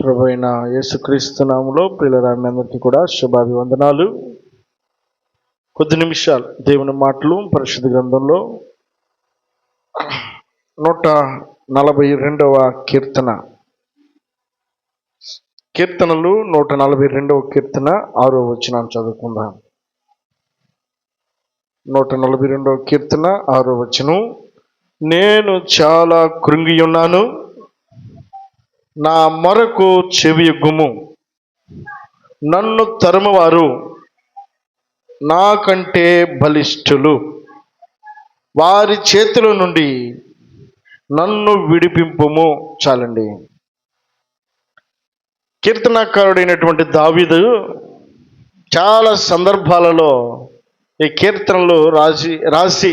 ప్రభువైన యేసుక్రీస్తు నామములో ప్రియులారా మీ అందరికీ కూడా శుభాభివందనాలు. కొద్ది నిమిషాలు దేవుని మాటలు పరిశుద్ధ గ్రంథంలో 142వ కీర్తనలు 142వ కీర్తన 6వ వచనాన్ని చదువుకుందాం. 142వ కీర్తన 6వ వచనం. నేను చాలా కృంగి ఉన్నాను, నా మొరకు చెవియొగ్గుము. నన్ను తరుమువారు నాకంటే బలిష్ఠులు, వారి చేతుల నుండి నన్ను విడిపింపుము. చాలండి. కీర్తనాకారుడైనటువంటి దావీదు చాలా సందర్భాలలో ఈ కీర్తనలు రాసి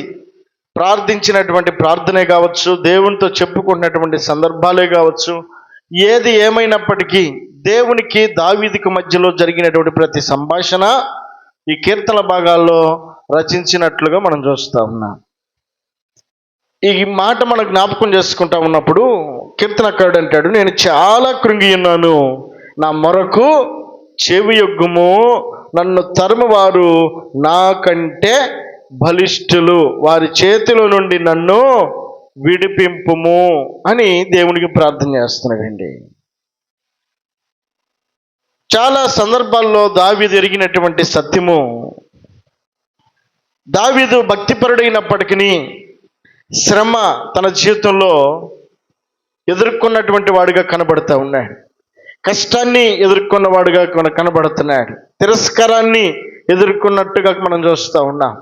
ప్రార్థించినటువంటి ప్రార్థనే కావచ్చు, దేవునితో చెప్పుకున్నటువంటి సందర్భాలే కావచ్చు, ఏది ఏమైనప్పటికీ దేవునికి దావీదుకి మధ్యలో జరిగినటువంటి ప్రతి సంభాషణ ఈ కీర్తన భాగాల్లో రచించినట్లుగా మనం చూస్తూ ఉన్నాం. ఈ మాట మనం జ్ఞాపకం చేసుకుంటా ఉన్నప్పుడు కీర్తనకారుడు అంటాడు, నేను చాలా కృంగి ఉన్నాను, నా మొరకు చెవియొగ్గుము. నన్ను తరుమువారు నాకంటే బలిష్ఠులు, వారి చేతిలో నుండి నన్ను విడిపింపుము అని దేవునికి ప్రార్థన చేస్తున్నాడండి. చాలా సందర్భాల్లో దావీదు ఎరిగినటువంటి సత్యము, దావీదు భక్తిపరుడైనప్పటికీ శ్రమ తన జీవితంలో ఎదుర్కొన్నటువంటి వాడిగా కనబడుతూ ఉన్నాడు. కష్టాన్ని ఎదుర్కొన్నవాడుగా కనబడుతున్నాడు. తిరస్కారాన్ని ఎదుర్కొన్నట్టుగా మనం చూస్తూ ఉన్నాం.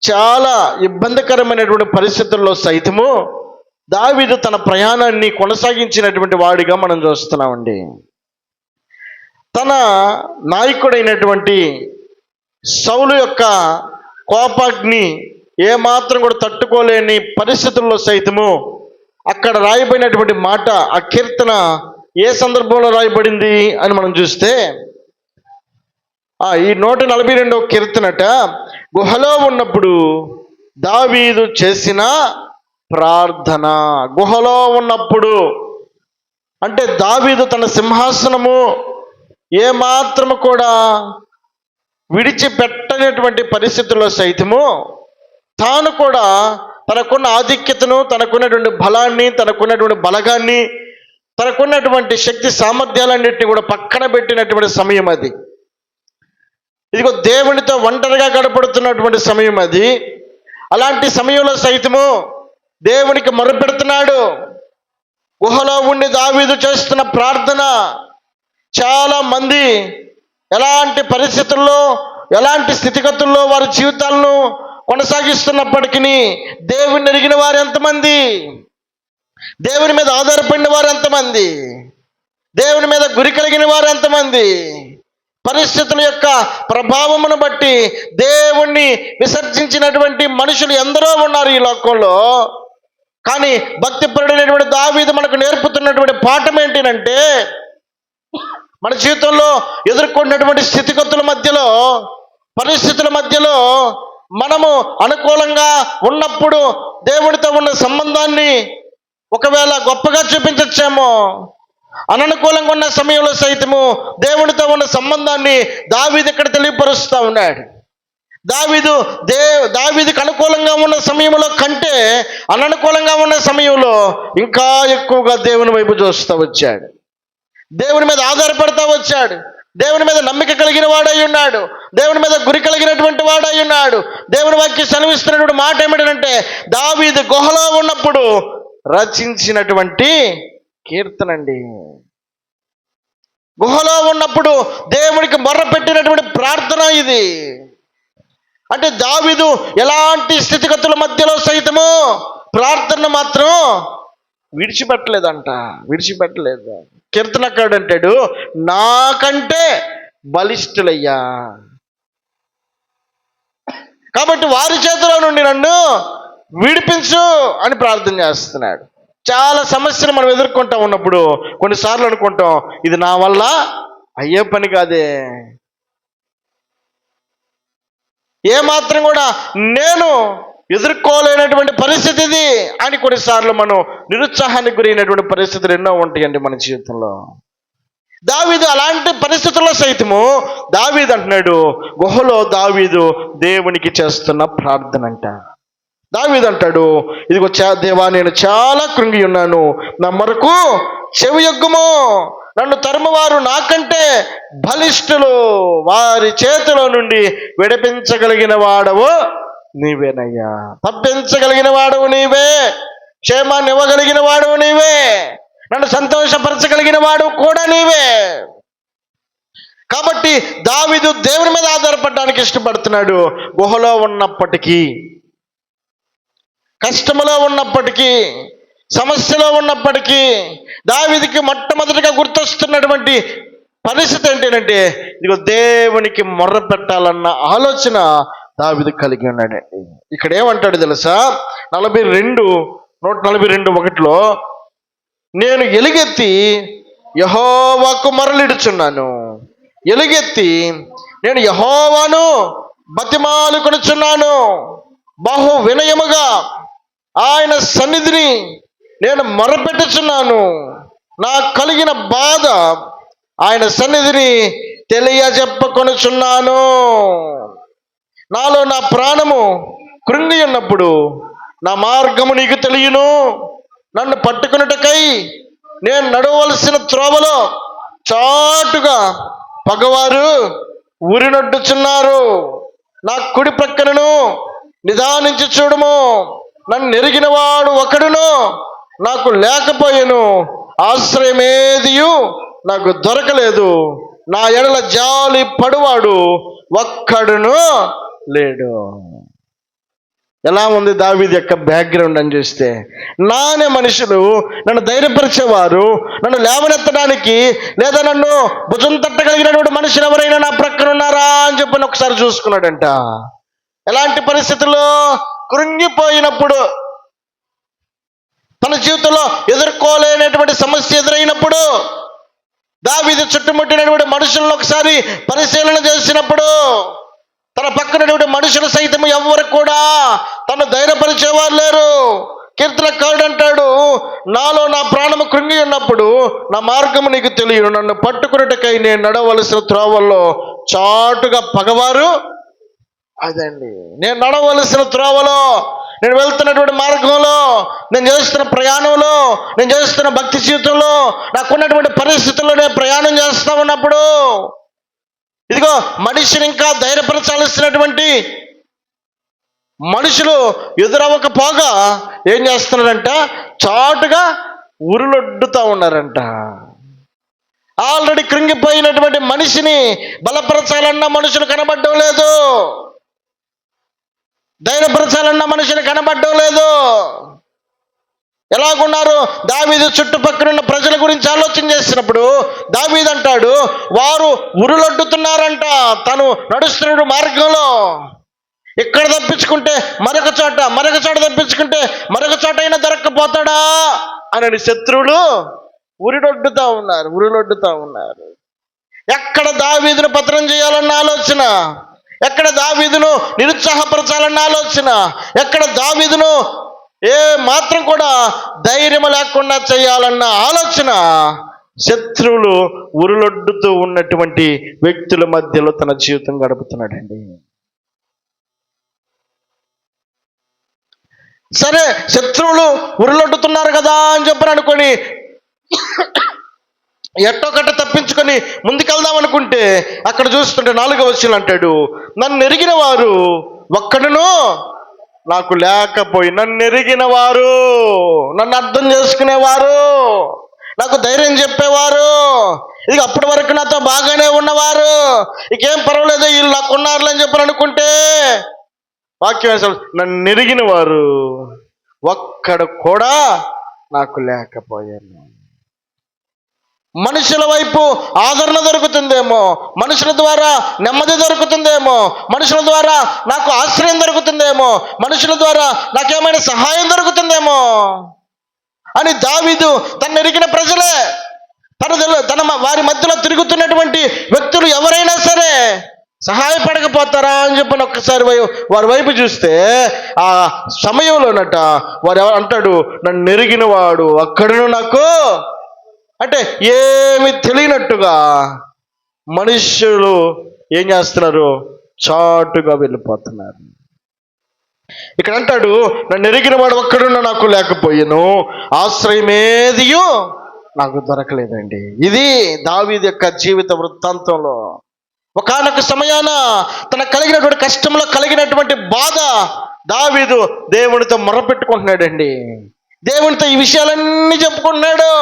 చాలా ఇబ్బందికరమైనటువంటి పరిస్థితుల్లో సైతము దావీదు తన ప్రయాణాన్ని కొనసాగించినటువంటి వాడిగా మనం చూస్తున్నామండి. తన నాయకుడైనటువంటి సౌలు యొక్క కోపాగ్ని ఏమాత్రం కూడా తట్టుకోలేని పరిస్థితుల్లో సైతము అక్కడ రాయబడినటువంటి మాట, ఆ కీర్తన ఏ సందర్భంలో రాయబడింది అని మనం చూస్తే ఈ 142వ కీర్తనట గుహలో ఉన్నప్పుడు దావీదు చేసిన ప్రార్థన. గుహలో ఉన్నప్పుడు అంటే దావీదు తన సింహాసనము ఏమాత్రము కూడా విడిచిపెట్టనటువంటి పరిస్థితుల్లో సైతము తాను కూడా తనకున్న ఆధిక్యతను, తనకున్నటువంటి బలాన్ని, తనకున్నటువంటి బలగాన్ని, తనకున్నటువంటి శక్తి సామర్థ్యాలన్నింటినీ కూడా పక్కన పెట్టినటువంటి సమయం అది. ఇదిగో దేవునితో ఒంటరిగా గడపడుతున్నటువంటి సమయం అది. అలాంటి సమయంలో సైతము దేవునికి మొరపెడుతున్నాడు. గుహలో ఉండి దావీదు చేస్తున్న ప్రార్థన. చాలా మంది ఎలాంటి పరిస్థితుల్లో, ఎలాంటి స్థితిగతుల్లో వారి జీవితాలను కొనసాగిస్తున్నప్పటికీ దేవుని ఎరిగిన వారు ఎంతమంది, దేవుని మీద ఆధారపడిన వారు ఎంతమంది, దేవుని మీద గురి కలిగిన వారు ఎంతమంది, పరిస్థితుల యొక్క ప్రభావమును బట్టి దేవుణ్ణి విసర్జించినటువంటి మనుషులు ఎందరో ఉన్నారు ఈ లోకంలో. కానీ భక్తిపరుడైనటువంటి దావీదు మనకు నేర్పుతున్నటువంటి పాఠం ఏంటంటే, మన జీవితంలో ఎదుర్కొన్నటువంటి స్థితిగతుల మధ్యలో, పరిస్థితుల మధ్యలో మనము అనుకూలంగా ఉన్నప్పుడు దేవునితో ఉన్న సంబంధాన్ని ఒకవేళ గొప్పగా చూపించచ్చేమో, అననుకూలంగా ఉన్న సమయంలో సైతము దేవునితో ఉన్న సంబంధాన్ని దావీదు ఇక్కడ తెలియపరుస్తూ ఉన్నాడు. దావీదుకు అనుకూలంగా ఉన్న సమయంలో కంటే అననుకూలంగా ఉన్న సమయంలో ఇంకా ఎక్కువగా దేవుని వైపు చూస్తూ వచ్చాడు. దేవుని మీద ఆధారపడతా వచ్చాడు. దేవుని మీద నమ్మిక కలిగిన వాడై ఉన్నాడు. దేవుని మీద గురి కలిగినటువంటి వాడై ఉన్నాడు. దేవుని వాక్యం సెలవిస్తున్నటువంటి మాట ఏమిటంటే, దావీదు గుహలో ఉన్నప్పుడు రచించినటువంటి కీర్తనండి. గుహలో ఉన్నప్పుడు దేవునికి మొర్ర పెట్టినటువంటి ప్రార్థన ఇది. అంటే దావీదు ఎలాంటి స్థితిగతుల మధ్యలో సైతము ప్రార్థన మాత్రం విడిచిపెట్టలేదు. కీర్తనకారుడు అంటాడు, నాకంటే బలిష్ఠులయ్యా, కాబట్టి వారి చేతిలో నుండి నన్ను విడిపించు అని ప్రార్థన చేస్తున్నాడు. చాలా సమస్యలు మనం ఎదుర్కొంటా ఉన్నప్పుడు కొన్నిసార్లు అనుకుంటాం, ఇది నా వల్ల అయ్యే పని కాదే, ఏమాత్రం కూడా నేను ఎదుర్కోలేనటువంటి పరిస్థితి ఇది అని కొన్నిసార్లు మనం నిరుత్సాహానికి గురైనటువంటి పరిస్థితులు ఎన్నో ఉంటాయండి మన జీవితంలో. దావీదు అలాంటి పరిస్థితుల్లో సైతము దావీదు అంటున్నాడు, గుహలో దావీదు దేవునికి చేస్తున్న ప్రార్థన అంట. దావీదు అంటాడు, ఇదిగో దేవా, నేను చాలా కృంగి ఉన్నాను, నా మొరకు చెవియొగ్గుము. నన్ను తరుమువారు నాకంటే బలిష్ఠులు, వారి చేతిలో నుండి విడిపించగలిగిన వాడవు నీవేనయ్యా. తప్పించగలిగిన వాడవు నీవే, క్షేమాన్ని ఇవ్వగలిగిన వాడవు నీవే, నన్ను సంతోషపరచగలిగిన వాడు కూడా నీవే. కాబట్టి దావీదు దేవుని మీద ఆధారపడడానికి ఇష్టపడుతున్నాడు. గుహలో ఉన్నప్పటికీ, కష్టములో ఉన్నప్పటికీ, సమస్యలో ఉన్నప్పటికీ దావీదుకి మొట్టమొదటిగా గుర్తొస్తున్నటువంటి పరిస్థితి ఏంటంటే, ఇదిగో దేవునికి మొర్ర పెట్టాలన్న ఆలోచన దావీదు కలిగి ఉన్నాడండి. ఇక్కడ ఏమంటాడు తెలుసా? 142:1 నేను ఎలుగెత్తి యెహోవాకు మొరలిడుచున్నాను, ఎలుగెత్తి నేను యెహోవాను బతిమాలుకొనుచున్నాను, బహు వినయముగా ఆయన సన్నిధిని నేను మొరపెట్టుచున్నాను, నాకు కలిగిన బాధ ఆయన సన్నిధిని తెలియజెప్పుకొనుచున్నాను. నాలో నా ప్రాణము కృంగి ఉన్నప్పుడు నా మార్గము నీకు తెలియను. నన్ను పట్టుకున్నటకై నేను నడవలసిన త్రోవలో చాటుగా పగవారు ఉరినొడ్డుచున్నారు. నా కుడి ప్రక్కనను నిదానించి చూడము. నన్ను నెరిగిన వాడు ఒకడును నాకు లేకపోయెను, ఆశ్రయమేదియు నాకు దొరకలేదు, నా ఎడల జాలి పడువాడు ఒక్కడును లేడు. ఎలా ఉంది దావీదు యొక్క బ్యాక్గ్రౌండ్ అని చూస్తే, నానే మనుషులు నన్ను ధైర్యపరిచేవారు, నన్ను లేవనెత్తడానికి లేదా నన్ను భుజం తట్టగలిగినటువంటి మనుషులు ఎవరైనా నా ప్రక్కన ఉన్నారా అని చెప్పని ఒకసారి చూసుకున్నాడంట. ఎలాంటి పరిస్థితుల్లో? కృంగిపోయినప్పుడు, తన జీవితంలో ఎదుర్కోలేనటువంటి సమస్య ఎదురైనప్పుడు, దావీదు చుట్టుముట్టినటువంటి మనుషులను ఒకసారి పరిశీలన చేసినప్పుడు, తన పక్కనటువంటి మనుషులు సైతం ఎవరు కూడా తను ధైర్యపరిచేవారు లేరు. కీర్తనకారుడు అంటాడు, నాలో నా ప్రాణము కృంగి ఉన్నప్పుడు నా మార్గము నీకు తెలియను, నన్ను పట్టుకున్నట్టుకై నేను నడవలసిన త్రోవల్లో చాటుగా పగవారు. అదండి, నేను నడవలసిన త్రోవలో, నేను వెళ్తున్నటువంటి మార్గంలో, నేను చేస్తున్న ప్రయాణంలో, నేను చేస్తున్న భక్తి జీవితంలో, నాకున్నటువంటి పరిస్థితుల్లో నేను ప్రయాణం చేస్తూ ఉన్నప్పుడు, ఇదిగో మనిషిని ఇంకా ధైర్యపరచాల్సినటువంటి మనుషులు ఎదురవ్వకపోగా ఏం చేస్తున్నారంట? చాటుగా ఉరులొడ్డుతూ ఉన్నారంట. ఆల్రెడీ కృంగిపోయినటువంటి మనిషిని బలపరచాలన్న మనుషులు కనబడడం లేదు, ధైర్యపరచాలన్న మనుషులు కనబడడం లేదు. ఎలాగున్నారు? దావీదు చుట్టుపక్కల ప్రజల గురించి ఆలోచన చేసినప్పుడు దావీదు అంటాడు, వారు ఉరులొడ్డుతున్నారంట తను నడుస్తున్న మార్గంలో. ఇక్కడ తప్పించుకుంటే మరొక చోట, మరొక చోట తప్పించుకుంటే మరొక చోట అయినా దొరక్కపోతాడా అని శత్రువులు ఉరులొడ్డుతా ఉన్నారు. ఎక్కడ దావీదును పత్రం చేయాలన్న ఆలోచన, ఎక్కడ దావీదును నిరుత్సాహపరచాలన్న ఆలోచన, ఎక్కడ దావీదును ఏ మాత్రం కూడా ధైర్యం లేకుండా చేయాలన్న ఆలోచన, శత్రువులు ఉరులొడ్డుతూ ఉన్నటువంటి వ్యక్తుల మధ్యలో తన జీవితం గడుపుతున్నాడండి. సరే, శత్రువులు ఉరులొడ్డుతున్నారు కదా అని చెప్పని అనుకొని ఎట్టొకట తప్పించుకొని ముందుకెళ్దాం అనుకుంటే, అక్కడ చూస్తుంటే 4వ వచనం అంటాడు, నన్ను ఎరిగిన వారు ఒక్కడును నాకు లేకపోయి, నన్ను ఎరిగిన వారు, నన్ను అర్థం చేసుకునేవారు, నాకు ధైర్యం చెప్పేవారు, ఇక అప్పటి వరకు నాతో బాగానే ఉన్నవారు, ఇకేం పర్వాలేదు వీళ్ళు నాకు ఉన్నారు అని చెప్పని అనుకుంటే, వాక్యం నన్ను ఎరిగిన వారు ఒక్కడు కూడా నాకు లేకపోయాను. మనుషుల వైపు ఆదరణ దొరుకుతుందేమో, మనుషుల ద్వారా నెమ్మది దొరుకుతుందేమో, మనుషుల ద్వారా నాకు ఆశ్రయం దొరుకుతుందేమో, మనుషుల ద్వారా నాకేమైనా సహాయం దొరుకుతుందేమో అని దావీదు తను ఎరిగిన ప్రజలే, తన వారి మధ్యలో తిరుగుతున్నటువంటి వ్యక్తులు ఎవరైనా సరే సహాయపడకపోతారా అని చెప్పని ఒక్కసారి వారి వైపు చూస్తే, ఆ సమయంలోనట వారు అంటాడు, నన్ను ఎరిగిన వాడు అక్కడను నాకు అంటే ఏమి తెలియనట్టుగా మనుష్యులు ఏం చేస్తున్నారు? చాటుగా వెళ్ళిపోతున్నారు. ఇక్కడ అంటాడు, నన్ను ఎరిగిన వాడు ఒక్కడున్నా నాకు లేకపోయాను, ఆశ్రయమేదియో నాకు దొరకలేదండి. ఇది దావీదు యొక్క జీవిత వృత్తాంతంలో. ఒకానొక సమయాన తన కలిగినటువంటి కష్టంలో కలిగినటువంటి బాధ దావీదు దేవునితో మొరపెట్టుకుంటున్నాడండి. దేవునితో ఈ విషయాలన్నీ చెప్పుకుంటున్నాడు.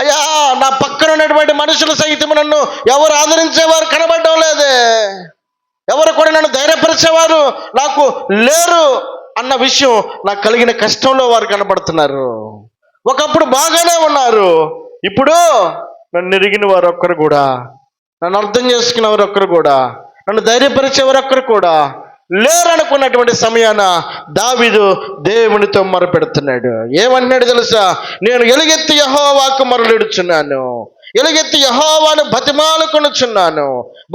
అయ్యా, నా పక్కన ఉన్నటువంటి మనుషులు సైతం నన్ను ఎవరు ఆదరించేవారు కనబడడం లేదే, ఎవరు కూడా నన్ను ధైర్యపరిచేవారు నాకు లేరు అన్న విషయం నాకు కలిగిన కష్టంలో వారు కనబడుతున్నారు. ఒకప్పుడు బాగానే ఉన్నారు, ఇప్పుడు నన్ను ఎరిగిన వారు ఒక్కరు కూడా, నన్ను అర్థం చేసుకున్న వారు ఒక్కరు కూడా, నన్ను ధైర్యపరిచేవారు ఒక్కరు కూడా లేరు అనుకున్నటువంటి సమయాన దావీదు దేవునితో మొరపెడుతున్నాడు. ఏమన్నాడు తెలుసా? నేను ఎలుగెత్తి యెహోవాకు మొరలిడుచున్నాను, ఎలుగెత్తి యెహోవాను బతిమాలుకొనుచున్నాను,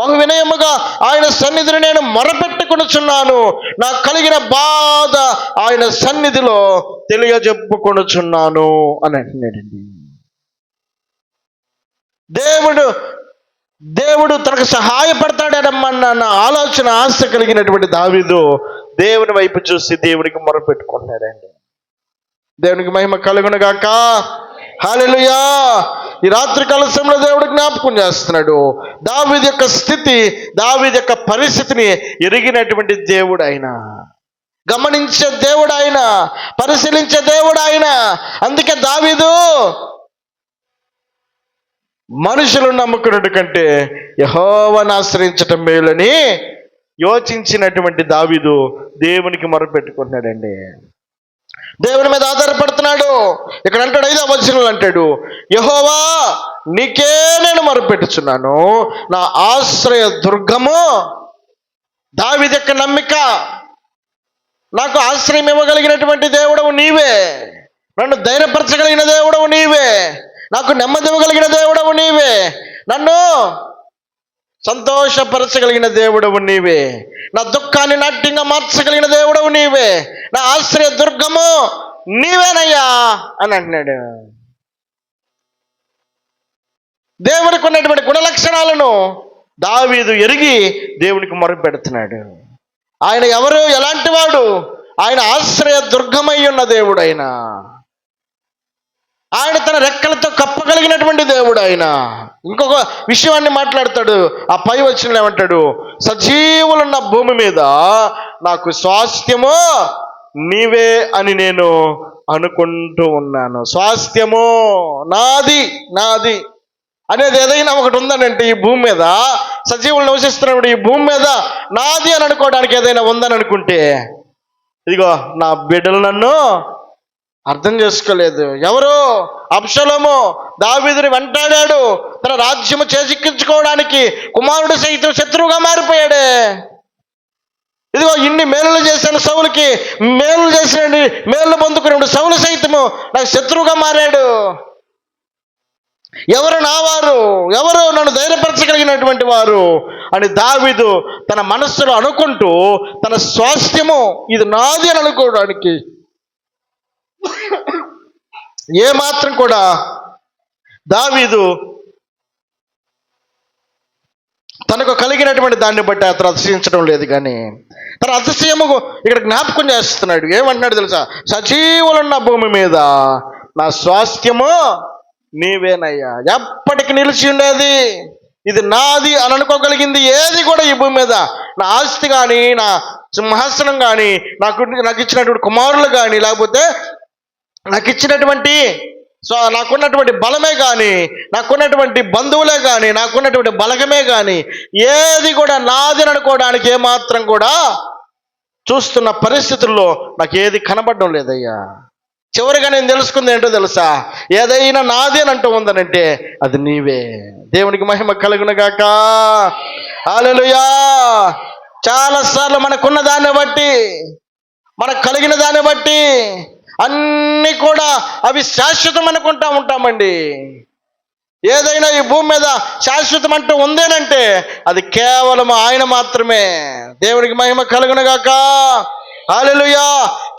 బహు వినయముగా ఆయన సన్నిధిని నేను మొరపెట్టుకొనుచున్నాను, నాకు కలిగిన బాధ ఆయన సన్నిధిలో తెలియజెప్పుకొనుచున్నాను అని అంటున్నాడండి. దేవుడు తనకు సహాయపడతాడనమ్మన్న ఆలోచన, ఆశ కలిగినటువంటి దావీదు దేవుని వైపు చూసి దేవునికి మొరపెట్టుకుంటున్నాడండి. దేవునికి మహిమ కలుగును గాక. హల్లెలూయా. ఈ రాత్రి కాల సమయంలో దేవుడు జ్ఞాపకం చేస్తున్నాడు. దావీదు యొక్క స్థితి, దావీదు యొక్క పరిస్థితిని ఎరిగినటువంటి దేవుడు ఆయన, గమనించే దేవుడు ఆయన, పరిశీలించే దేవుడు ఆయన. అందుకే దావీదు మనుషులను నమ్ముకున్నట్టు కంటే యెహోవాను ఆశ్రయించటం మేలని యోచించినటువంటి దావీదు దేవునికి మొరపెట్టుకుంటున్నాడండి. దేవుని మీద ఆధారపడుతున్నాడు. ఇక్కడ అంటాడు, 5వ వచనంలో అంటాడు, యెహోవా నీకే నేను మొరపెట్టుచున్నాను, నా ఆశ్రయ దుర్గము. దావీదు యొక్క నమ్మిక, నాకు ఆశ్రయం ఇవ్వగలిగినటువంటి దేవుడవు నీవే, నన్ను ధైర్యపరచగలిగిన దేవుడవు నీవే, నాకు నెమ్మది ఇవ్వగలిగిన దేవుడవు నీవే, నన్ను సంతోషపరచగలిగిన దేవుడవు నీవే, నా దుఃఖాన్ని నాట్యంగా మార్చగలిగిన దేవుడవు నీవే, నా ఆశ్రయ దుర్గము నీవేనయ్యా అని అంటున్నాడు. దేవునికి ఉన్నటువంటి గుణలక్షణాలను దావీదు ఎరిగి దేవునికి మొరపెడుతున్నాడు. ఆయన ఎవరు, ఎలాంటి వాడు? ఆయన ఆశ్రయ దుర్గమై ఉన్న దేవుడు. ఆయన తన రెక్కలతో కప్పగలిగినటువంటి దేవుడు. ఆయన ఇంకొక విషయాన్ని మాట్లాడతాడు, ఆ పై వచనంలో ఏమంటాడు? సజీవులున్న భూమి మీద నాకు స్వాస్థ్యము నీవే అని నేను అనుకుంటూ ఉన్నాను. స్వాస్థ్యము నాది, నాది అనేది ఏదైనా ఒకటి ఉందనంటే ఈ భూమి మీద, సజీవులు నివసిస్తున్నప్పుడు ఈ భూమి మీద నాది అని అనుకోవడానికి ఏదైనా ఉందని అనుకుంటే, ఇదిగో నా బిడ్డలు నన్ను అర్థం చేసుకోలేదు. ఎవరు? అబ్షలోము దావీదుని వెంటాడాడు, తన రాజ్యము చేజిక్కించుకోవడానికి. కుమారుడు సైతం శత్రువుగా మారిపోయాడే. ఇదిగో ఇన్ని మేలులు చేశాను సౌలుకి, మేలులు చేసిన మేలు పొందుకున్నాడు, సౌలు సైతము నాకు శత్రువుగా మారాడు. ఎవరు నా వారు, ఎవరు నన్ను ధైర్యపరచగలిగినటువంటి వారు అని దావీదు తన మనస్సులో అనుకుంటూ, తన స్వాస్థ్యము ఇది నాది అని అనుకోవడానికి ఏమాత్రం కూడా దావీదు తనకు కలిగినటువంటి దాన్ని బట్టి అతను అతిశయించడం లేదు. కానీ తన అతిశయము ఇక్కడ జ్ఞాపకం చేస్తున్నాడు. ఏమంటున్నాడు తెలుసా? సజీవులున్న భూమి మీద నా స్వాస్థ్యము నీవేనయ్యా. ఎప్పటికి నిలిచి ఉండేది, ఇది నాది అని అనుకోగలిగింది ఏది కూడా ఈ భూమి మీద, నా ఆస్తి కానీ, నా సింహాసనం కానీ, నాకు ఇచ్చినటువంటి కుమారులు కానీ, లేకపోతే నాకు ఇచ్చినటువంటి నాకున్నటువంటి బలమే కానీ, నాకున్నటువంటి బంధువులే కానీ, నాకున్నటువంటి బలగమే కానీ, ఏది కూడా నాది అనుకోవడానికి ఏమాత్రం కూడా చూస్తున్న పరిస్థితుల్లో నాకు ఏది కనబడడం లేదయ్యా. చివరిగా నేను తెలుసుకుంది ఏంటో తెలుసా? ఏదైనా నాది అని అంటూ ఉందనంటే అది నీవే. దేవునికి మహిమ కలుగునుగాక. హల్లెలూయా. చాలాసార్లు మనకున్న దాన్ని బట్టి, మనకు కలిగిన దాన్ని బట్టి అన్నీ కూడా అవి శాశ్వతం అనుకుంటా ఉంటామండి. ఏదైనా ఈ భూమి మీద శాశ్వతం అంటూ ఉందేనంటే అది కేవలం ఆయన మాత్రమే. దేవునికి మహిమ కలుగునుగాక. హల్లెలూయా.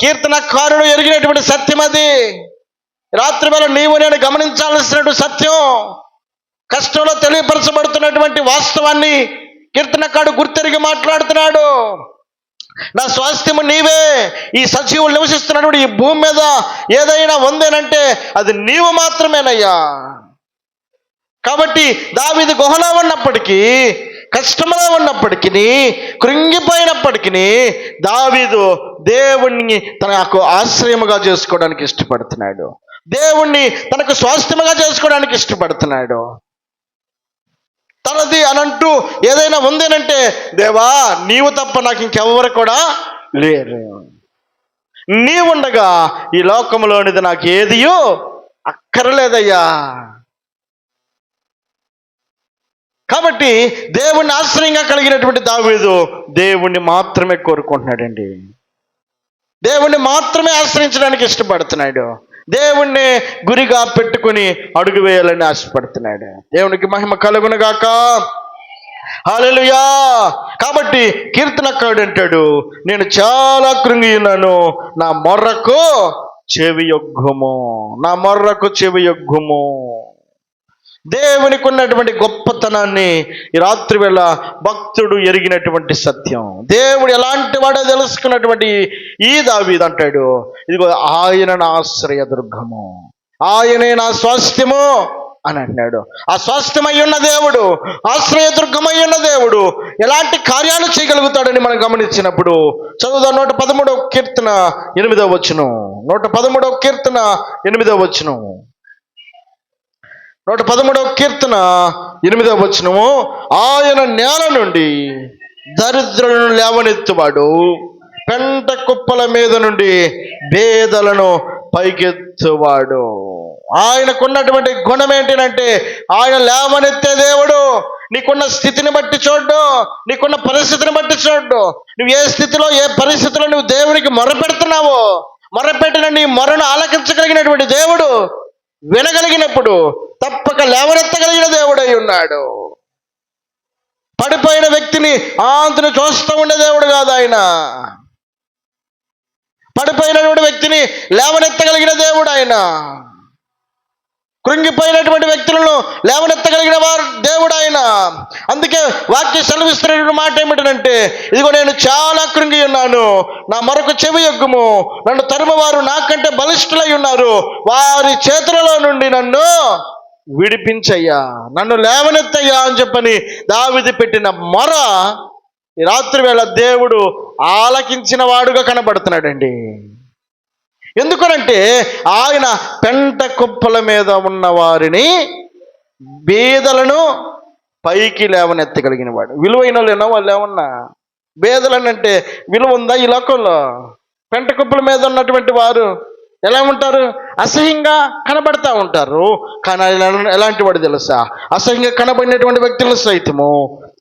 కీర్తనకారుడు ఎరిగినటువంటి సత్యం అది. రాత్రి వేళ నీవు నేను గమనించాల్సినటువంటి సత్యం, కష్టంలో తెలియపరచబడుతున్నటువంటి వాస్తవాన్ని కీర్తనకారుడు గుర్తెరిగి మాట్లాడుతున్నాడు. నా స్వాస్థ్యము నీవే. ఈ సజీవులు నివసిస్తున్నటువంటి ఈ భూమి మీద ఏదైనా ఉందేనంటే అది నీవు మాత్రమేనయ్యా. కాబట్టి దావీదు గుహలో ఉన్నప్పటికీ, కష్టంలో ఉన్నప్పటికీ, కృంగిపోయినప్పటికీ దావీదు దేవుణ్ణి తనకు ఆశ్రయముగా చేసుకోవడానికి ఇష్టపడుతున్నాడు. దేవుణ్ణి తనకు స్వాస్థ్యముగా చేసుకోవడానికి ఇష్టపడుతున్నాడు. తనది అనంటూ ఏదైనా ఉందేనంటే, దేవా నీవు తప్ప నాకు ఇంకెవరు కూడా లేరు, నీవుండగా ఈ లోకంలోనిది నాకు ఏదియో అక్కర్లేదయ్యా. కాబట్టి దేవుణ్ణి ఆశ్రయంగా కలిగినటువంటి దావీదు దేవుణ్ణి మాత్రమే కోరుకుంటున్నాడండి. దేవుణ్ణి మాత్రమే ఆశ్రయించడానికి ఇష్టపడుతున్నాడు. దేవుణ్ణి గురిగా పెట్టుకుని అడుగు వేయాలని ఆశపడుతున్నాడు. దేవునికి మహిమ కలుగును గాక. హల్లెలూయా. కాబట్టి కీర్తనకారుడు అంటాడు, నేను చాలా కృంగి ఉన్నాను, నా మొర్రకు చెవియొగ్గుము, నా మొర్రకు చెవియొగ్గుము. దేవునికి ఉన్నటువంటి గొప్పతనాన్ని ఈ రాత్రి వేళ భక్తుడు ఎరిగినటువంటి సత్యం, దేవుడు ఎలాంటి వాడో తెలుసుకున్నటువంటి ఈ దావీదు అంటాడు, ఇదిగో ఆయన నా ఆశ్రయ దుర్గము, ఆయనే నా స్వాస్థ్యము అని అన్నాడు. ఆ స్వాస్థ్యమై ఉన్న దేవుడు, ఆశ్రయ దుర్గమై ఉన్న దేవుడు ఎలాంటి కార్యాలు చేయగలుగుతాడని మనం గమనించినప్పుడు చదువుదాం. 113వ కీర్తన 8వ వచనం. 113వ కీర్తన 8వ వచనం. 113వ కీర్తన 8వ వచనము. ఆయన నేల నుండి దరిద్రులను లేవనెత్తువాడు, పెంట కుప్పల మీద నుండి బేదలను పైకెత్తువాడు. ఆయనకున్నటువంటి గుణం ఏంటంటే, ఆయన లేవనెత్తే దేవుడు. నీకున్న స్థితిని బట్టి చూడ్డు, నీకున్న పరిస్థితిని బట్టి చూడ్డు, నువ్వు ఏ స్థితిలో ఏ పరిస్థితిలో నువ్వు దేవునికి మొరపెడుతున్నావో, మొరపెట్టిన నీ మొరను ఆలకించగలిగినటువంటి దేవుడు, వినగలిగినప్పుడు తప్పక లేవనెత్తగలిగిన దేవుడై ఉన్నాడు. పడిపోయిన వ్యక్తిని అంతను చూస్తూ ఉండే దేవుడు కాదు ఆయన. పడిపోయినటువంటి వ్యక్తిని లేవనెత్తగలిగిన దేవుడు ఆయన. కృంగిపోయినటువంటి వ్యక్తులను లేవనెత్తగలిగిన వారు దేవుడు ఆయన. అందుకే వాక్యం సెలవిస్తున్నటువంటి మాట ఏమిటంటే, ఇదిగో నేను చాలా కృంగి ఉన్నాను, నా మరొక చెవి యొగ్గుము, నన్ను తరుమువారు నాకంటే బలిష్ఠులై ఉన్నారు, వారి చేతులలో నుండి నన్ను విడిపించయ్యా, నన్ను లేవనెత్తయ్యా అని చెప్పని దావీదు పెట్టిన మొర ఈ రాత్రి వేళ దేవుడు ఆలకించిన వాడుగా కనబడుతున్నాడండి. ఎందుకనంటే ఆయన పెంట కుప్పల మీద ఉన్న వారిని, బేదలను పైకి లేవనెత్తగలిగిన వాడు. విలువైన వాళ్ళు వాళ్ళు ఏమన్నా బేదలనంటే విలువ ఉందా ఈ లోకంలో? పెంట కుప్పల మీద ఉన్నటువంటి వారు ఎలా ఉంటారు? అసహ్యంగా కనబడతా ఉంటారు. కానీ ఎలాంటి వాడు తెలుసా? అసహ్యంగా కనబడినటువంటి వ్యక్తులను సైతము,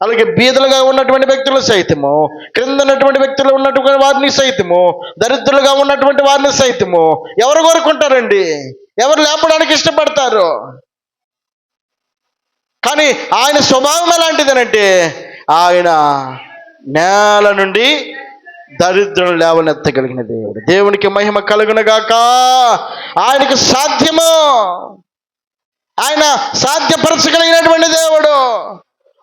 అలాగే బీదలుగా ఉన్నటువంటి వ్యక్తులు సైతము, క్రింద ఉన్నటువంటి వ్యక్తులు ఉన్నటువంటి వారిని సైతము, దరిద్రులుగా ఉన్నటువంటి వారిని సైతము ఎవరు కోరుకుంటారండి? ఎవరు లేపడానికి ఇష్టపడతారు? కానీ ఆయన స్వభావం ఎలాంటిదనంటే, ఆయన నేల నుండి దరిద్రులను లేవనెత్తగలిగిన దేవుడు. దేవునికి మహిమ కలుగునగాక. ఆయనకు సాధ్యము, ఆయన సాధ్యపరచగలిగినటువంటి దేవుడు,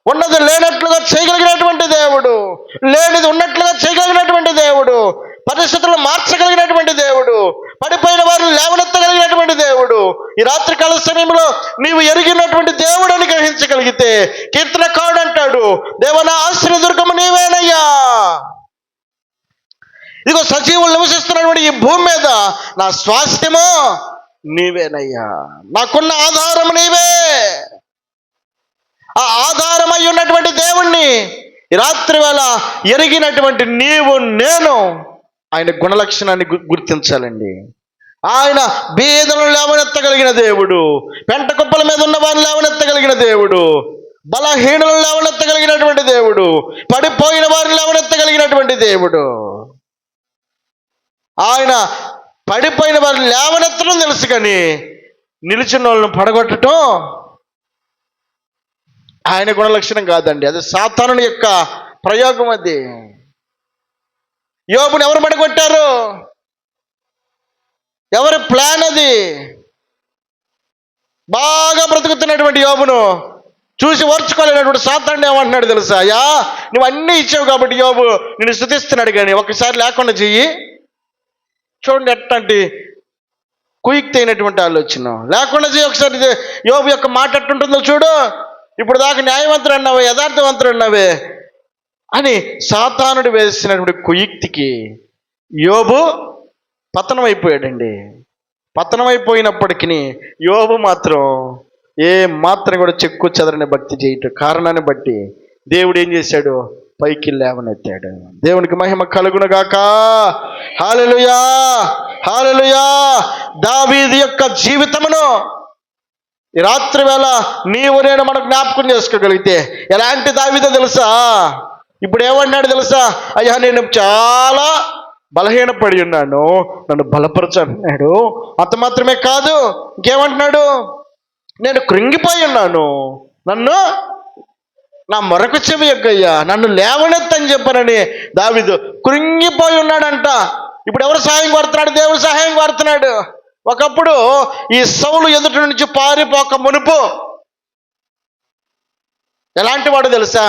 ఉన్నది లేనట్లుగా చేయగలిగినటువంటి దేవుడు, లేనిది ఉన్నట్లుగా చేయగలిగినటువంటి దేవుడు, పరిస్థితులను మార్చగలిగినటువంటి దేవుడు, పడిపోయిన వారిని లేవనెత్తగలిగినటువంటి దేవుడు. ఈ రాత్రికాల సమయంలో నీవు ఎరిగినటువంటి దేవుడు అని గ్రహించగలిగితే కీర్తనకారుడు అంటాడు, దేవా నా ఆశ్రయ దుర్గము నీవేనయ్యా. ఇదిగో సజీవులు నివసిస్తున్నటువంటి ఈ భూమి మీద నా స్వాస్థ్యము నీవేనయ్యా, నాకున్న ఆధారము నీవే. ఆ ఆధారమై ఉన్నటువంటి దేవుణ్ణి ఈ రాత్రి వేళ ఎరిగినటువంటి నీవు నేను ఆయన గుణలక్షణాన్ని గుర్తించాలండి. ఆయన బీదలను లేవనెత్తగలిగిన దేవుడు, పెంట కుప్పల మీద ఉన్న వారిని లేవనెత్తగలిగిన దేవుడు, బలహీనులను లేవనెత్తగలిగినటువంటి దేవుడు, పడిపోయిన వారిని లేవనెత్తగలిగినటువంటి దేవుడు. ఆయన పడిపోయిన వారిని లేవనెత్తడం తెలుసు, కానీ నిలిచిన వాళ్ళను పడగొట్టడం ఆయన గుణలక్షణం కాదండి. అది సాతానుని యొక్క ప్రయోగం. అది యోబుని ఎవరు పడగొట్టారు? ఎవరి ప్లాన్ అది? బాగా బ్రతుకుతున్నటువంటి యోబును చూసి ఓర్చుకోలేనటువంటి సాతానుడు ఏమంటున్నాడు తెలుసా? అయ్యా, నువ్వు అన్నీ ఇచ్చావు కాబట్టి యోబు నిన్ను స్తుతిస్తున్నాడు, కానీ ఒకసారి లేకుండా చెయ్యి. చూడండి ఎట్లాంటి కుయుక్తి అయినటువంటి ఆలోచన. లేకుండా చెయ్యి ఒకసారి. యోబు యొక్క మాట ఎట్టుంటుందో చూడు. ఇప్పుడు దాకా న్యాయవంతుడు అన్నావే, యథార్థవంతుడు అన్నావే అని సాతానుడు వేసినటువంటి కుయుక్తికి యోబు పతనం అయిపోయాడండి. పతనం అయిపోయినప్పటికీ యోబు మాత్రం ఏ మాత్రం కూడా చెక్కు చెదరని భక్తి చేయటం కారణాన్ని బట్టి దేవుడు ఏం చేశాడు? పైకి లేవనెత్తాడు. దేవునికి మహిమ కలుగునుగాక. హల్లెలూయా, హల్లెలూయా. దావీదు యొక్క జీవితమును ఈ రాత్రి వేళ నీవు నేను మనం జ్ఞాపకం చేసుకోగలిగితే ఎలాంటి దావీదో తెలుసా? ఇప్పుడు ఏమన్నాడు తెలుసా? అయ్యా, నేను చాలా బలహీనపడి ఉన్నాను, నన్ను బలపరచు అంటున్నాడు. అంత మాత్రమే కాదు, ఇంకేమంటున్నాడు? నేను కృంగిపోయి ఉన్నాను, నన్ను నా మరొక చెవి యొక్కయ్యా, నన్ను లేవనెత్తని చెప్పనని దావీదు కృంగిపోయి ఉన్నాడంట. ఇప్పుడు ఎవరు సహాయం కోరుతున్నాడు? దేవుడు సహాయం కోరుతున్నాడు. ఒకప్పుడు ఈ సౌలు ఎదుటి నుంచి పారిపోక మునుపు ఎలాంటి వాడు తెలుసా?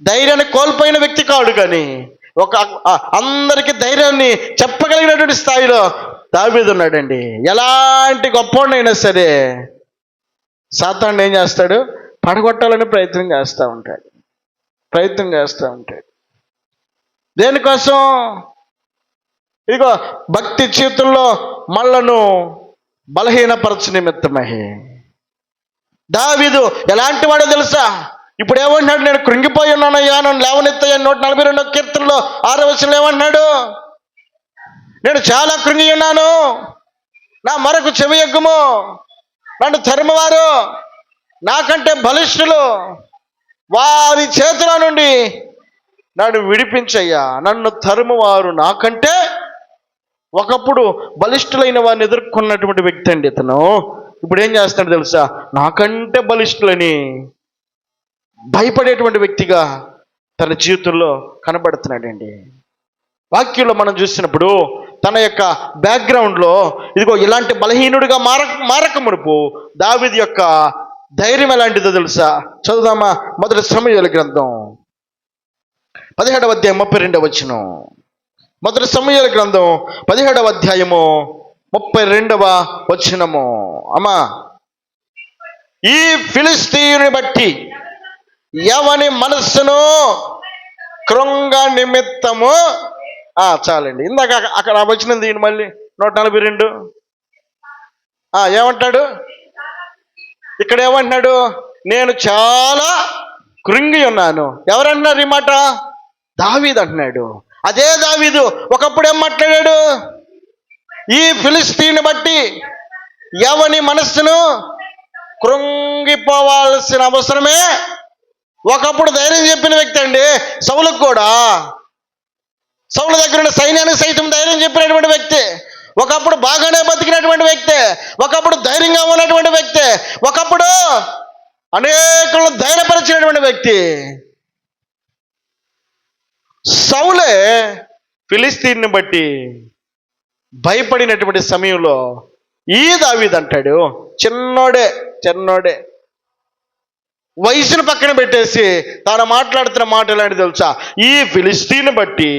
ధైర్యాన్ని కోల్పోయిన వ్యక్తి కాడు, కానీ అందరికీ ధైర్యాన్ని చెప్పగలిగినటువంటి స్థాయిలో దావీదు ఉన్నాడండి. ఎలాంటి గొప్పవాడైనా సరే సాతానుడు ఏం చేస్తాడు? పడగొట్టాలని ప్రయత్నం చేస్తూ ఉంటాడు. దేనికోసం? ఇదిగో భక్తి జీవితంలో మనలను బలహీనపరచు నిమిత్తమై. దావీదు ఎలాంటి వాడో తెలుసా? ఇప్పుడు ఏమంటున్నాడు? నేను కృంగిపోయి ఉన్నానయ్యా, నన్ను లేవనెత్తయ్యా. 142వ కీర్తనలో 6వ వచనంలో ఏమంటున్నాడు? నేను చాలా కృంగి ఉన్నాను, నా మరొక చెవి యొక్కము, నన్ను తరుమువారు నాకంటే బలిష్ఠులు, వారి చేతుల నుండి నన్ను విడిపించయ్యా. నన్ను తరుమువారు నాకంటే, ఒకప్పుడు బలిష్ఠులైన వారిని ఎదుర్కొన్నటువంటి వ్యక్తి అండి ఇతను. ఇప్పుడు ఏం చేస్తున్నాడు తెలుసా? నాకంటే బలిష్ఠులని భయపడేటువంటి వ్యక్తిగా తన జీవితంలో కనబడుతున్నాడండి. వాక్యంలో మనం చూసినప్పుడు తన యొక్క బ్యాక్గ్రౌండ్లో ఇదిగో ఇలాంటి బలహీనుడిగా మారక మునుపు దావీదు యొక్క ధైర్యం ఎలాంటిదో తెలుసా? చదువుదామా? మొదటి సమూయేలు గ్రంథం 17వ అధ్యాయం 32వ వచనం. మొదటి సమూయేలు గ్రంథం 17వ అధ్యాయము 32వ వచనము. అమ్మా, ఈ ఫిలిష్తీయుని బట్టి ఎవని మనస్సును కృంగ నిమిత్తము. చాలండి. ఇందాక అక్కడ వచ్చిన దీని మళ్ళీ 142. ఏమంటాడు? ఇక్కడ ఏమంటున్నాడు? నేను చాలా కృంగి ఉన్నాను. ఎవరంటున్నారు ఈ మాట? దావీదు అంటున్నాడు. అదే దావీదు ఒకప్పుడు ఏం మాట్లాడాడు? ఈ ఫిలిష్తీయుని బట్టి ఎవని మనస్సును కృంగిపోవాల్సిన అవసరమే. ఒకప్పుడు ధైర్యం చెప్పిన వ్యక్తి అండి. సౌలుకు కూడా, సౌలు దగ్గర ఉన్న సైన్యానికి సైతం ధైర్యం చెప్పినటువంటి వ్యక్తి. ఒకప్పుడు బాగానే బతికినటువంటి వ్యక్తి, ఒకప్పుడు ధైర్యంగా ఉన్నటువంటి వ్యక్తి, ఒకప్పుడు అనేకులను ధైర్యపరిచినటువంటి వ్యక్తి. సౌలే ఫిలిష్తీయుని బట్టి భయపడినటువంటి సమయంలో ఈ దావీదు అంటాడు, చిన్నోడే వయసును పక్కన పెట్టేసి తాను మాట్లాడుతున్న మాట ఎలాంటి తెలుసా? ఈ ఫిలిష్తీయుని బట్టి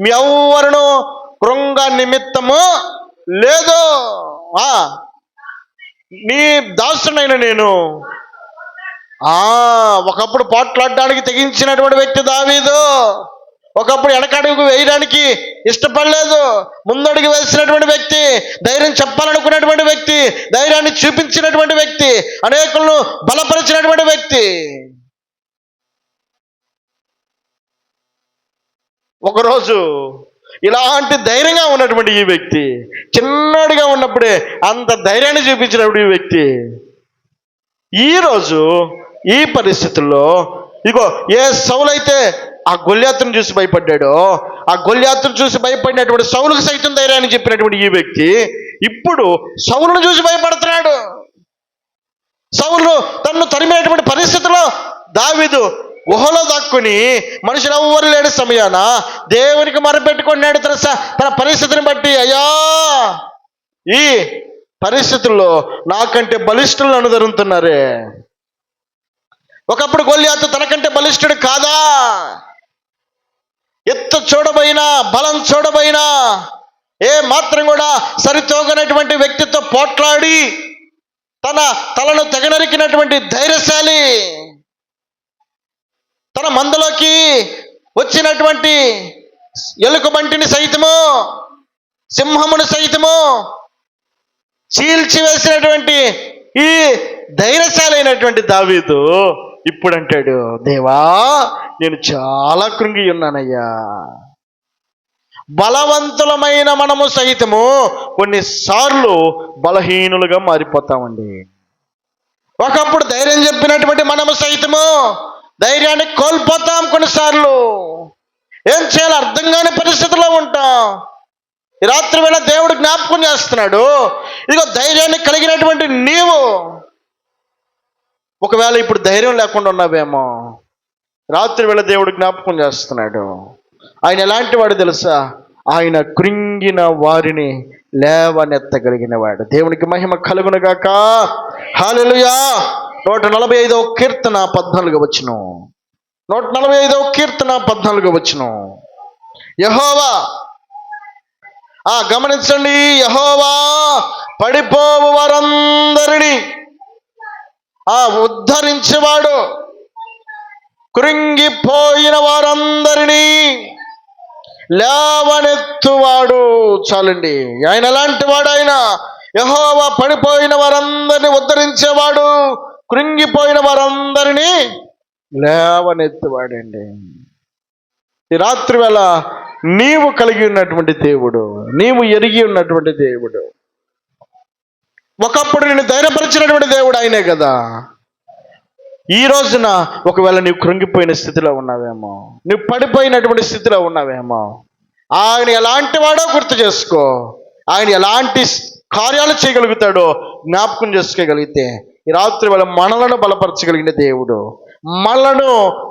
మీ ఎవ్వరును కృంగ నిమిత్తము లేదు, నీ దాసునైన నేను. ఒకప్పుడు పోట్లాడడానికి తెగించినటువంటి వ్యక్తి దావీదు. ఒకప్పుడు వెనకడుగు వేయడానికి ఇష్టపడలేదు, ముందడుగు వేసినటువంటి వ్యక్తి, ధైర్యం చెప్పాలనుకున్నటువంటి వ్యక్తి, ధైర్యాన్ని చూపించినటువంటి వ్యక్తి, అనేకులను బలపరిచినటువంటి వ్యక్తి. ఒకరోజు ఇలాంటి ధైర్యంగా ఉన్నటువంటి ఈ వ్యక్తి, చిన్నడిగా ఉన్నప్పుడే అంత ధైర్యాన్ని చూపించినప్పుడు ఈ వ్యక్తి, ఈరోజు ఈ పరిస్థితుల్లో ఇగో ఏ సౌలైతే ఆ గొల్యాతును చూసి భయపడ్డాడో, ఆ గొల్యాతును చూసి భయపడినటువంటి సౌలుకు సైతం ధైర్యాన్ని చెప్పినటువంటి ఈ వ్యక్తి ఇప్పుడు సౌలును చూసి భయపడుతున్నాడు. సౌలు తన్ను తరిమినటువంటి పరిస్థితిలో దావీదు గుహలో దాక్కుని మనుషులు ఎవ్వరు లేని సమయాన దేవునికి మొరపెట్టుకున్నాడు. తన పరిస్థితిని బట్టి, అయ్యా, ఈ పరిస్థితుల్లో నాకంటే బలిష్ఠులను అనుసరిస్తున్నారే. ఒకప్పుడు గొల్లియాతు తనకంటే బలిష్ఠుడు కాదా? ఎత్తు చూడబోయినా, బలం చూడబోయినా, ఏ మాత్రం కూడా సరితూగనటువంటి వ్యక్తితో పోట్లాడి తన తలను తెగనరికినటువంటి ధైర్యశాలి, తన మందలోకి వచ్చినటువంటి ఎలుకబంటిని సైతము, సింహమును సైతము చీల్చివేసినటువంటి ఈ ధైర్యశాలి అయినటువంటి దావీదు ఇప్పుడు అంటాడు, దేవా నేను చాలా కృంగి ఉన్నానయ్యా. బలవంతులమైన మనము సైతము కొన్నిసార్లు బలహీనులుగా మారిపోతామండి. ఒకప్పుడు ధైర్యం చెప్పినటువంటి మనము సైతము ధైర్యాన్ని కోల్పోతాం. కొన్నిసార్లు ఏం చేయాలో అర్థం కాని పరిస్థితుల్లో ఉంటాం. ఈ రాత్రి వేళ దేవుడు జ్ఞాపకం చేస్తున్నాడు, ఇదిగో ధైర్యాన్ని కలిగినటువంటి నీవు ఒకవేళ ఇప్పుడు ధైర్యం లేకుండా ఉన్నావేమో, రాత్రి వేళ దేవుడు జ్ఞాపకం చేస్తున్నాడు. ఆయన ఎలాంటి వాడు తెలుసా? ఆయన కృంగిన వారిని లేవనెత్తగలిగిన వాడు. దేవునికి మహిమ కలుగునుగాక. హల్లెలూయా. 145వ కీర్తన 14వ వచనం. 145వ కీర్తన 14వ వచనం. యెహోవా, గమనించండి, యెహోవా పడిపోవు వారందరినీ ఉద్ధరించేవాడు, కృంగిపోయిన వారందరినీ లేవనెత్తువాడు. చాలండి, ఆయన ఎలాంటి వాడు? ఆయన యెహోవా పడిపోయిన వారందరినీ ఉద్ధరించేవాడు, కృంగిపోయిన వారందరినీ లేవనెత్తువాడండి. ఈ రాత్రి వేళ నీవు కలిగి ఉన్నటువంటి దేవుడు, నీవు ఎరిగి ఉన్నటువంటి దేవుడు, ఒకప్పుడు నేను ధైర్యపరిచినటువంటి దేవుడు ఆయనే కదా. ఈ రోజున ఒకవేళ నీవు కృంగిపోయిన స్థితిలో ఉన్నావేమో, నువ్వు పడిపోయినటువంటి స్థితిలో ఉన్నావేమో, ఆయన ఎలాంటి వాడో గుర్తు చేసుకో. ఆయన ఎలాంటి కార్యాలు చేయగలుగుతాడో జ్ఞాపకం చేసుకోగలిగితే ఈ రాత్రి వేళ మనలను బలపరచగలిగిన దేవుడు, మనలను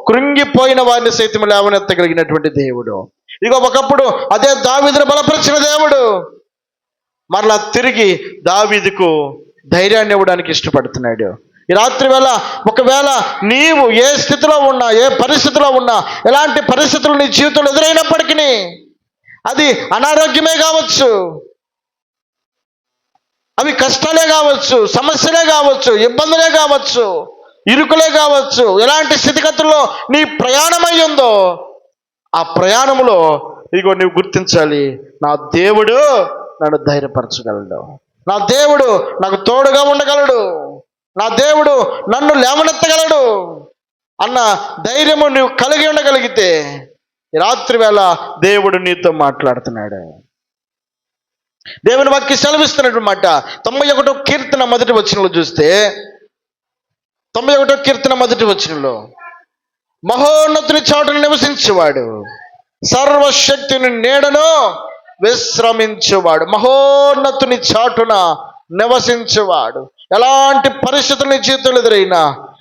కృంగిపోయిన వారిని సైతం లేవనెత్తగలిగినటువంటి దేవుడు. ఇక ఒకప్పుడు అదే దావీదును బలపరిచిన దేవుడు మరలా తిరిగి దావీదుకు ధైర్యాన్ని ఇవ్వడానికి ఇష్టపడుతున్నాడు. ఈ రాత్రి వేళ ఒకవేళ నీవు ఏ స్థితిలో ఉన్నా, ఏ పరిస్థితిలో ఉన్నా, ఎలాంటి పరిస్థితులు నీ జీవితంలో ఎదురైనప్పటికీ, అది అనారోగ్యమే కావచ్చు, అవి కష్టాలే కావచ్చు, సమస్యలే కావచ్చు, ఇబ్బందులే కావచ్చు, ఇరుకులే కావచ్చు, ఎలాంటి స్థితిగతుల్లో నీ ప్రయాణమై ఉందో ఆ ప్రయాణంలో ఇదిగో నువ్వు గుర్తించాలి, నా దేవుడు నన్ను ధైర్యపరచగలడు, నా దేవుడు నాకు తోడుగా ఉండగలడు, నా దేవుడు నన్ను లేవనెత్తగలడు అన్న ధైర్యము నువ్వు కలిగి ఉండగలిగితే ఈ రాత్రి వేళ దేవుడు నీతో మాట్లాడుతున్నాడు. దేవుని వాక్యం సెలవిస్తున్నటువంటి మాట 91వ కీర్తన 1వ వచనంలో చూస్తే, 91వ కీర్తన 1వ వచనంలో, మహోన్నతుని చాటును నివసించేవాడు, సర్వశక్తిని నీడను విశ్రమించేవాడు. మహోన్నతుని చాటున నివసించేవాడు. ఎలాంటి పరిస్థితులు నీ జీవితంలో ఎదురైనా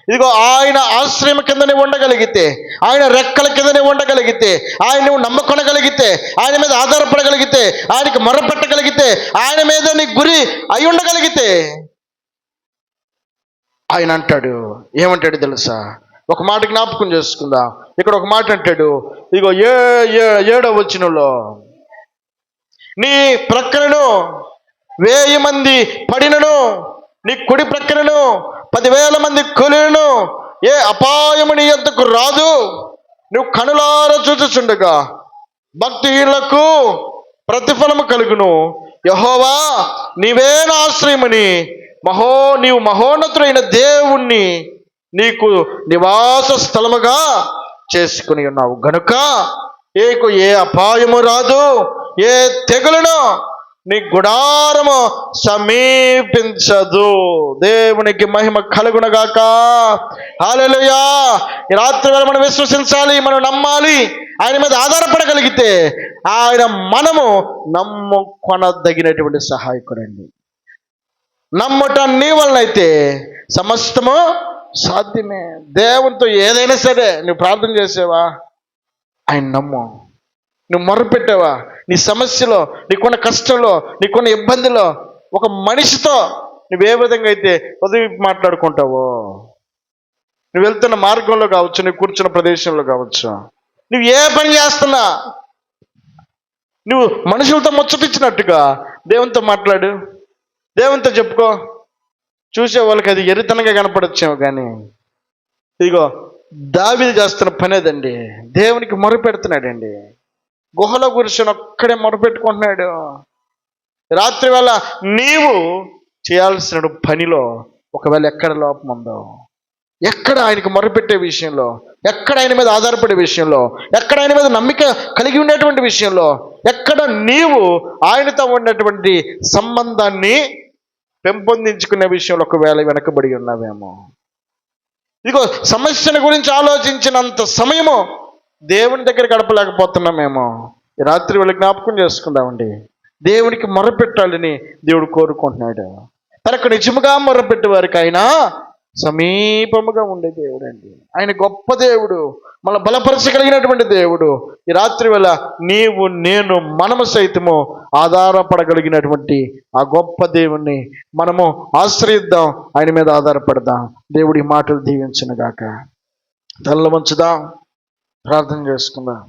ఇదిగో ఆయన ఆశ్రయం కింద నువ్వు ఉండగలిగితే, ఆయన రెక్కల కింద నువ్వు ఉండగలిగితే, ఆయన నువ్వు నమ్ముకొనగలిగితే, ఆయన మీద ఆధారపడగలిగితే, ఆయనకి మొరపెట్టగలిగితే, ఆయన మీద నీ గురి అయి ఉండగలిగితే, ఆయన అంటాడు, ఏమంటాడు తెలుసా? ఒక మాట జ్ఞాపకం చేసుకుందాం. ఇక్కడ ఒక మాట అంటాడు, ఇదిగో 7వ వచనంలో, నీ ప్రక్కనను 1000 మంది పడినను, నీ కుడి ప్రక్కనను 10,000 మంది కొలినను, ఏ అపాయము నీ యొద్దకు రాదు. నువ్వు కనులారా చూచుచుండగా భక్తిహీనులకు ప్రతిఫలము కలుగును. యెహోవా నీవే నా ఆశ్రయమని నీవు మహోన్నతుడైన దేవుణ్ణి నీకు నివాస స్థలముగా చేసుకుని ఉన్నావు గనుక ఏ అపాయము రాదు, ఏ తెగులును నీ గుడారము సమీపించదు. దేవునికి మహిమ కలుగునగాక. హల్లెలూయా. ఈ రాత్రి వేళ మనం విశ్వసించాలి, మనం నమ్మాలి, ఆయన మీద ఆధారపడగలిగితే ఆయన మనము నమ్ముకొనదగినటువంటి సహాయకుడండి. నమ్ముట నీ వలనైతే సమస్తము సాధ్యమే. దేవునితో ఏదైనా సరే నువ్వు ప్రార్థన చేసేవా, ఆయన నమ్ము. నువ్వు మొర్రపెట్టావా, నీ సమస్యలో, నీకున్న కష్టంలో, నీకున్న ఇబ్బందిలో ఒక మనిషితో నువ్వు ఏ విధంగా అయితే ఉదయం మాట్లాడుకుంటావో, నువ్వు వెళ్తున్న మార్గంలో కావచ్చు, నువ్వు కూర్చున్న ప్రదేశంలో కావచ్చు, నువ్వు ఏ పని చేస్తున్నా నువ్వు మనుషులతో ముచ్చటించినట్టుగా దేవునితో మాట్లాడు, దేవునితో చెప్పుకో. చూసే వాళ్ళకి అది ఎరితనంగా కనపడొచ్చేమో, కానీ ఇదిగో దావీదు చేస్తున్న పని అదండి. దేవునికి మొరపెడుతున్నాడండి. గుహలో కూర్చొని ఒక్కడే మొరపెట్టుకుంటున్నాడు. రాత్రి వేళ నీవు చేయాల్సిన పనిలో ఒకవేళ ఎక్కడ లోపం ఉందో, ఎక్కడ ఆయనకు మొరపెట్టే విషయంలో, ఎక్కడ ఆయన మీద ఆధారపడే విషయంలో, ఎక్కడ ఆయన మీద నమ్మిక కలిగి ఉండేటువంటి విషయంలో, ఎక్కడ నీవు ఆయనతో ఉన్నటువంటి సంబంధాన్ని పెంపొందించుకునే విషయంలో ఒకవేళ వెనకబడి ఉన్నావేమో, ఇదిగో సమస్యల గురించి ఆలోచించినంత సమయము దేవుని దగ్గర గడపలేకపోతున్నామేమో, ఈ రాత్రి వేళ జ్ఞాపకం చేసుకుందామండి. దేవునికి మొరపెట్టాలని దేవుడు కోరుకుంటున్నాడు. తనకు నిజముగా మొరపెట్టే వారికి ఆయన సమీపముగా ఉండే దేవుడు అండి. ఆయన గొప్ప దేవుడు, మన బలపరచగలిగినటువంటి దేవుడు. ఈ రాత్రి వేళ నీవు నేను మనము సైతము ఆధారపడగలిగినటువంటి ఆ గొప్ప దేవుణ్ణి మనము ఆశ్రయిద్దాం, ఆయన మీద ఆధారపడదాం. దేవుడి మాటలు దీవించును గాక. తల్ల వంచుదాం, ప్రార్థన చేసుకుందాం.